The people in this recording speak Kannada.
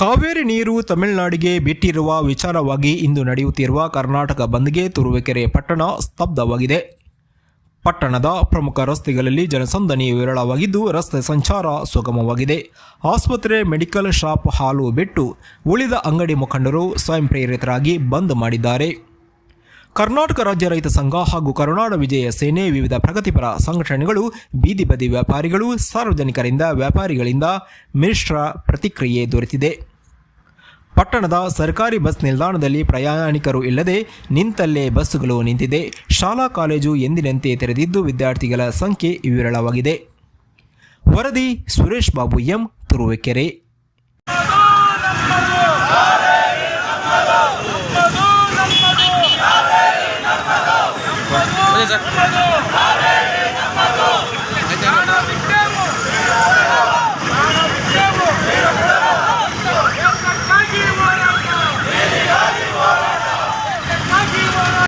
ಕಾವೇರಿ ನೀರು ತಮಿಳುನಾಡಿಗೆ ಬಿಟ್ಟಿರುವ ವಿಚಾರವಾಗಿ ಇಂದು ನಡೆಯುತ್ತಿರುವ ಕರ್ನಾಟಕ ಬಂದ್ಗೆ ತುರುವೇಕೆರೆ ಪಟ್ಟಣ ಸ್ತಬ್ಧವಾಗಿದೆ. ಪಟ್ಟಣದ ಪ್ರಮುಖ ರಸ್ತೆಗಳಲ್ಲಿ ಜನಸಂದಣಿ ವಿರಳವಾಗಿದ್ದು ರಸ್ತೆ ಸಂಚಾರ ಸುಗಮವಾಗಿದೆ. ಆಸ್ಪತ್ರೆ, ಮೆಡಿಕಲ್ ಶಾಪ್, ಹಾಲು ಬಿಟ್ಟು ಉಳಿದ ಅಂಗಡಿ ಮುಖಂಡರು ಸ್ವಯಂ ಪ್ರೇರಿತರಾಗಿ ಬಂದ್ ಮಾಡಿದ್ದಾರೆ. ಕರ್ನಾಟಕ ರಾಜ್ಯ ರೈತ ಸಂಘ ಹಾಗೂ ಕರುನಾಡ ವಿಜಯ ಸೇನೆ, ವಿವಿಧ ಪ್ರಗತಿಪರ ಸಂಘಟನೆಗಳು, ಬೀದಿ ಬದಿ ವ್ಯಾಪಾರಿಗಳು, ಸಾರ್ವಜನಿಕರಿಂದ, ವ್ಯಾಪಾರಿಗಳಿಂದ ಮಿಶ್ರ ಪ್ರತಿಕ್ರಿಯೆ ದೊರೆತಿದೆ. ಪಟ್ಟಣದ ಸರ್ಕಾರಿ ಬಸ್ ನಿಲ್ದಾಣದಲ್ಲಿ ಪ್ರಯಾಣಿಕರು ಇಲ್ಲದೆ ನಿಂತಲ್ಲೇ ಬಸ್ಸುಗಳು ನಿಂತಿದೆ. ಶಾಲಾ ಕಾಲೇಜು ಎಂದಿನಂತೆ ತೆರೆದಿದ್ದು ವಿದ್ಯಾರ್ಥಿಗಳ ಸಂಖ್ಯೆ ವಿರಳವಾಗಿದೆ. ವರದಿ ಸುರೇಶ್ ಬಾಬು ಎಂ, ತುರುವೇಕೆರೆ. ಸರ್